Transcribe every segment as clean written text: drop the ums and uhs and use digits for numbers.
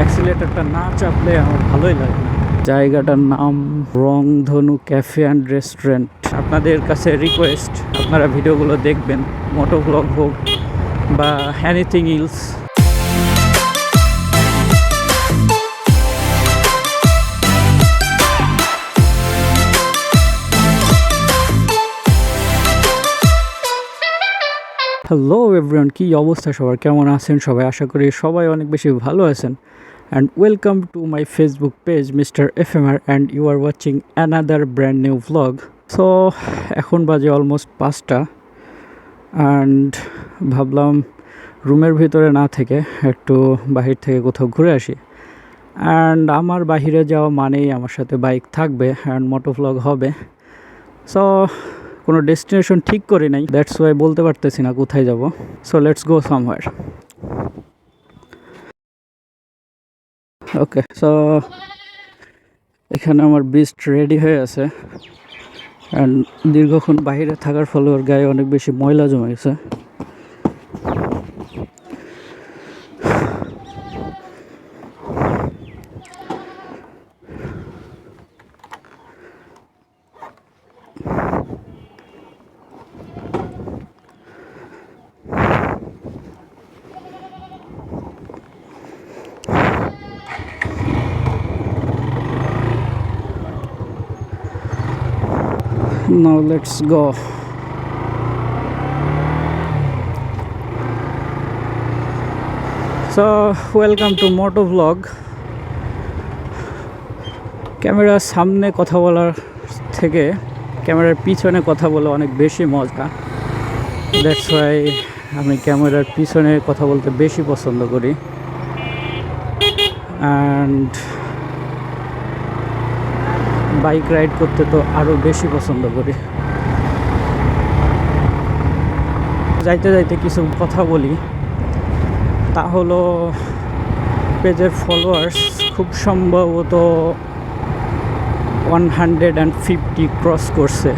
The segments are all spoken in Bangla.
অ্যাক্সিলেটরটা না চাপলে আমার ভালোই লাগে না। জায়গাটার নাম রংধনু ক্যাফে অ্যান্ড রেস্টুরেন্ট। আপনাদের কাছে রিকোয়েস্ট, আপনারা ভিডিওগুলো দেখবেন, মোটো ব্লগ হোক বা এনিথিং ইলস। হ্যালো এভরিওয়ান, কী অবস্থা সবার, কেমন আছেন সবাই? আশা করি সবাই অনেক বেশি ভালো আছেন। And welcome to my Facebook page mister FMR and you are watching another brand new vlog. So এখন বাজে অলমোস্ট 5টা অ্যান্ড ভাবলাম রুমের ভিতরে না থেকে একটু বাহির থেকে কোথাও ঘুরে আসি। অ্যান্ড আমার বাহিরে যাওয়া মানেই আমার সাথে বাইক থাকবে অ্যান্ড মোটো ভ্লগ হবে। সো কোনো ডেস্টিনেশন ঠিক করি নাই, দ্যাটস ওয়াই বলতে পারতেছি না কোথায় যাব। So let's go somewhere. Okay, so এখানে আমার বিস্ট রেডি হয়ে আছে অ্যান্ড দীর্ঘক্ষণ বাইরে থাকার ফলে ওর গায়ে অনেক বেশি ময়লা জমে গেছে। Now let's go. So welcome to Moto Vlog. ক্যামেরার সামনে কথা বলার থেকে ক্যামেরার পিছনে কথা বলা অনেক বেশি মজা। দ্যাটস ওয়াই আমি ক্যামেরার পিছনে কথা বলতে বেশি পছন্দ করি অ্যান্ড বাইক রাইড করতে তো আরও বেশি পছন্দ করি। যাইতে যাইতে কিছু কথা বলি, তা হলো পেজের ফলোয়ার্স খুব সম্ভবত 150 ক্রস করছে।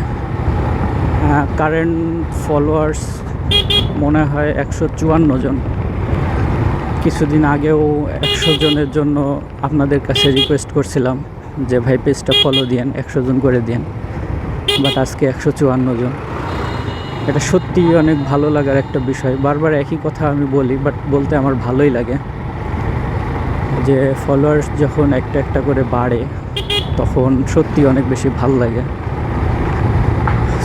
কারেন্ট ফলোয়ার্স মনে হয় 154 জন। কিছুদিন আগেও 100 জনের জন্য আপনাদের কাছে রিকোয়েস্ট করছিলাম যে ভাই পেজটা ফলো দিয়েন, 100 জন করে দিয়েন, বাট আজকে 154 জন। এটা সত্যিই অনেক ভালো লাগার একটা বিষয়। বারবার একই কথা আমি বলি, বাট বলতে আমার ভালোই লাগে যে ফলোয়ার্স যখন একটা একটা করে বাড়ে তখন সত্যি অনেক বেশি ভালো লাগে।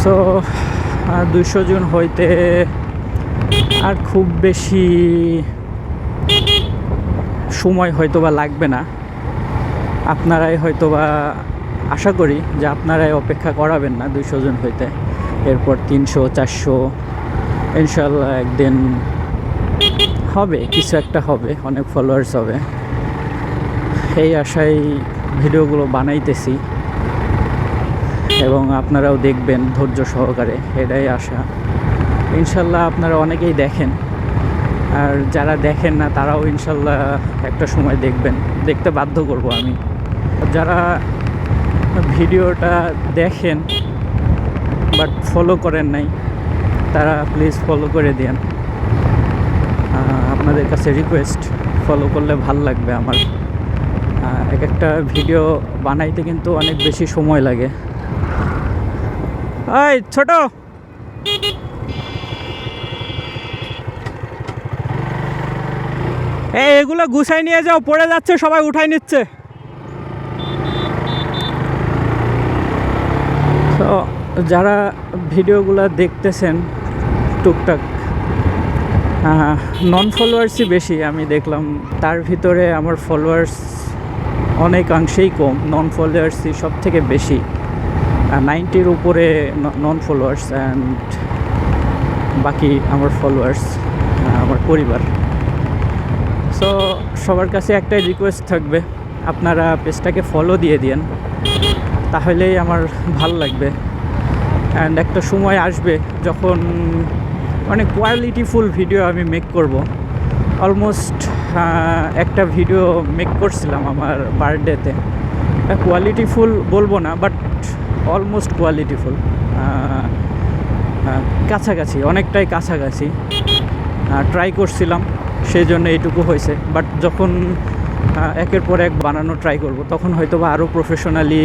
সো 200 জন হইতে আর খুব বেশি সময় হয়তো বা লাগবে না। আপনারাই হয়তো বা, আশা করি যে আপনারাই অপেক্ষা করাবেন না 200 জন হইতে। এরপর 300, 400 ইনশাল্লাহ একদিন হবে, কিছু একটা হবে, অনেক ফলোয়ার্স হবে। এই আশায় ভিডিওগুলো বানাইতেছি এবং আপনারাও দেখবেন ধৈর্য সহকারে, এটাই আশা। ইনশাল্লাহ আপনারা অনেকেই দেখেন, আর যারা দেখেন না তারাও ইনশাল্লাহ একটা সময় দেখবেন, দেখতে বাধ্য করব আমি। যারা ভিডিওটা দেখেন বাট ফলো করেন নাই, তারা প্লিজ ফলো করে দেন। আপনাদের কাছে রিকোয়েস্ট, ফলো করলে ভাল লাগবে আমার। এক একটা ভিডিও বানাইতে কিন্তু অনেক বেশি সময় লাগে। এই ছোট, এগুলো গুছাই নিয়ে যাও, পড়ে যাচ্ছে, সবাই উঠাই নিচ্ছে। তো যারা ভিডিওগুলো দেখতেছেন টুকটাক, নন ফলোয়ার্সই বেশি আমি দেখলাম। তার ভিতরে আমার ফলোয়ার্স অনেকাংশেই কম, নন ফলোয়ার্সই সব থেকে বেশি। 90-র উপরে নন ফলোয়ার্স অ্যান্ড বাকি আমার ফলোয়ার্স, আমার পরিবার। সো সবার কাছে একটাই রিকোয়েস্ট থাকবে, আপনারা পেজটাকে ফলো দিয়ে দিন, তাহলেই আমার ভালো লাগবে। অ্যান্ড একটা সময় আসবে যখন অনেক কোয়ালিটিফুল ভিডিও আমি মেক করব। অলমোস্ট একটা ভিডিও মেক করছিলাম আমার বার্থডেতে, কোয়ালিটিফুল বলবো না, বাট অলমোস্ট কোয়ালিটিফুল, কাছাকাছি, অনেকটাই কাছাকাছি ট্রাই করছিলাম, সেই জন্য এইটুকু হয়েছে। বাট যখন একের পর এক বানানো ট্রাই করব, তখন হয়তো বা আরও প্রফেশনালি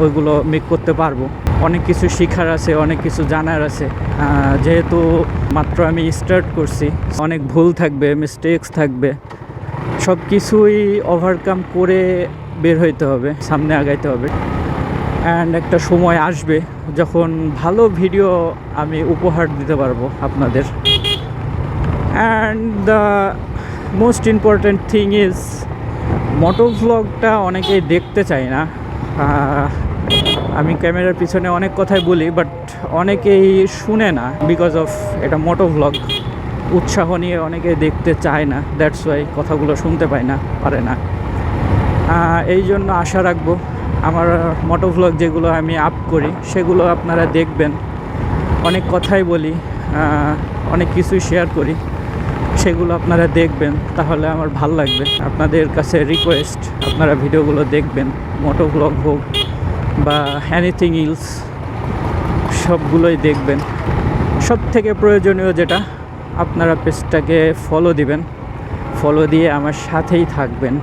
ওইগুলো মেক করতে পারবো। অনেক কিছু শেখার আছে, অনেক কিছু জানার আছে। যেহেতু মাত্র আমি স্টার্ট করছি, অনেক ভুল থাকবে, মিস্টেক্স থাকবে, সব কিছুই ওভারকাম করে বের হইতে হবে, সামনে আগাইতে হবে। অ্যান্ড একটা সময় আসবে যখন ভালো ভিডিও আমি উপহার দিতে পারবো আপনাদের। And the most important thing is মোটো ভ্লগটা অনেকেই দেখতে চায় না। আমি ক্যামেরার পিছনে অনেক কথাই বলি, বাট অনেকেই শুনে না বিকজ অফ এটা মোটো ভ্লগ। উৎসাহ নিয়ে অনেকেই দেখতে চায় না, দ্যাটস ওয়াই কথাগুলো শুনতে পারে না। এই জন্য আশা রাখবো আমার মোটো ভ্লগ যেগুলো আমি আপ করি সেগুলো আপনারা দেখবেন। অনেক কথাই বলি, অনেক কিছুই শেয়ার করি, সেগুলো আপনারা দেখবেন, তাহলে আমার ভাল লাগবে। আপনাদের কাছে রিকোয়েস্ট, আপনারা ভিডিওগুলো দেখবেন, মোটো ভ্লগ হোক বা এনিথিং ইলস, সবগুলোই দেখবেন। সব থেকে প্রয়োজনীয় যেটা, আপনারা পেজটাকে ফলো দিবেন, ফলো দিয়ে আমার সাথেই থাকবেন।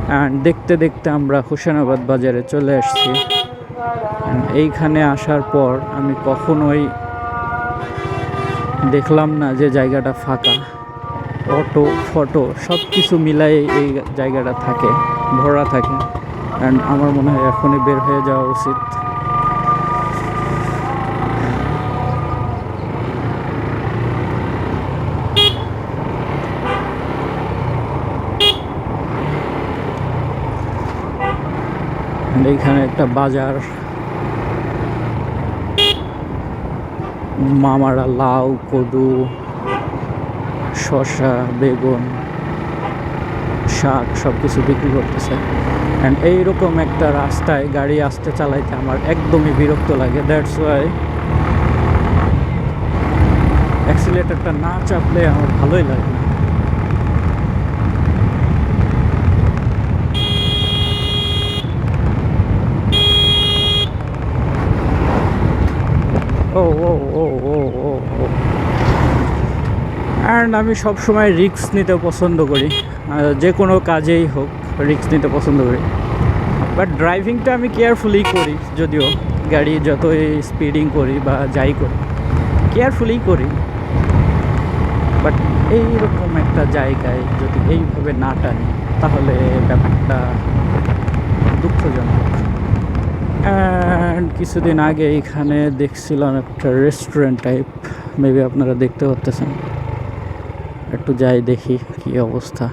অ্যান্ড দেখতে দেখতে আমরা হোসেনাবাদ বাজারে চলে আসছি। এইখানে আসার পর আমি কখনোই দেখলাম না যে জায়গাটা ফাঁকা। অটো ফটো সব কিছু মিলাই এই জায়গাটা থাকে, ভরা থাকে। অ্যান্ড আমার মনে হয় এখনই বের হয়ে যাওয়া উচিত। এইখানে একটা বাজার, মামারা লাউ, কদু, শসা, বেগুন, শাক সব কিছু বিক্রি করতেছে। অ্যান্ড এইরকম একটা রাস্তায় গাড়ি আসতে চালাইতে আমার একদমই বিরক্ত লাগে। দ্যাটস ওয়াই অ্যাক্সিলেটারটা না চাপলে আমার ভালোই লাগে না। ও ও ও ও ও ও অ্যান্ড আমি সবসময় রিস্ক নিতে পছন্দ করি, যে কোনো কাজেই হোক রিস্ক নিতে পছন্দ করি। বাট ড্রাইভিংটা আমি কেয়ারফুলি করি, যদিও গাড়ি যতই স্পিডিং করি বা যাই করি কেয়ারফুলি করি। বাট এইরকম একটা জায়গায় যদি এইভাবে না টানি তাহলে ব্যাপারটা দুঃখজনক। অ্যান্ড কিছুদিন আগে এখানে দেখছিলাম একটা রেস্টুরেন্ট টাইপ, মেবি আপনারা দেখতে পাচ্ছেন। একটু যাই দেখি কি অবস্থা।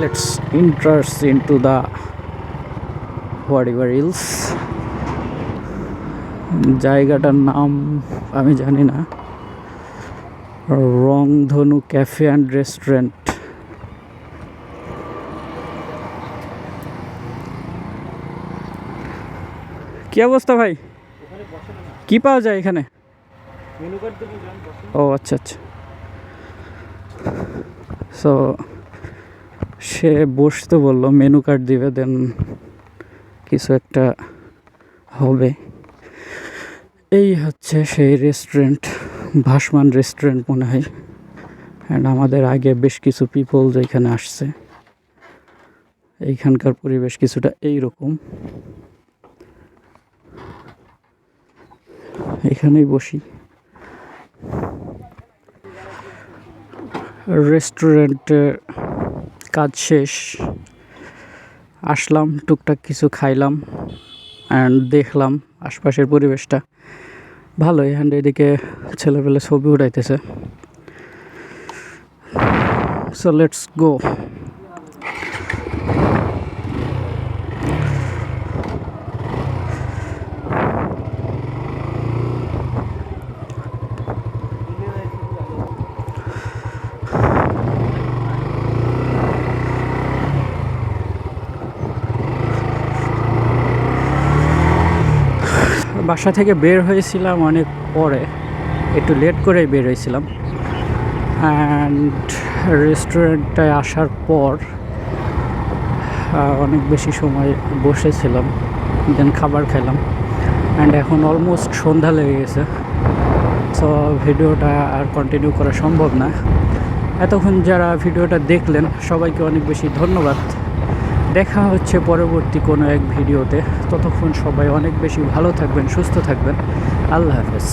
Let's enter into the whatever else. জায়গাটার নাম আমি জানি না। রংধনু ক্যাফে অ্যান্ড রেস্টুরেন্ট। কি অবস্থা ভাই, কি পাওয়া যায় এখানে? ও আচ্ছা আচ্ছা। সো সে বসতে বললো, মেনু কার্ড দিবে, দেন কিছু একটা হবে। এই হচ্ছে সেই রেস্টুরেন্ট, ভাসমান রেস্টুরেন্ট মনে হয়। অ্যান্ড আমাদের আগে বেশ কিছু পিপল যেখানে আসছে। এইখানকার পরিবেশ কিছুটা এইরকম। এখানেই বসি। রেস্টুরেন্টের কাজ শেষ, আসলাম, টুকটাক কিছু খাইলাম অ্যান্ড দেখলাম আশপাশের পরিবেশটা ভালোই। অ্যান্ড এদিকে ছেলেপেলে ছবি উঠাইতেছে। So let's go. বাসা থেকে বের হয়েছিলাম অনেক পরে, একটু লেট করেই বের হয়েছিলাম। অ্যান্ড রেস্টুরেন্টটায় আসার পর অনেক বেশি সময় বসেছিলাম। দেন খাবার খেলাম, অ্যান্ড এখন অলমোস্ট সন্ধ্যা লেগে গেছে। সো ভিডিওটা আর কন্টিনিউ করা সম্ভব না। এতক্ষণ যারা ভিডিওটা দেখলেন সবাইকে অনেক বেশি ধন্যবাদ। দেখা হচ্ছে পরবর্তী কোনো এক ভিডিওতে। ততক্ষণ সবাই অনেক বেশি ভালো থাকবেন, সুস্থ থাকবেন। আল্লাহ হাফেজ।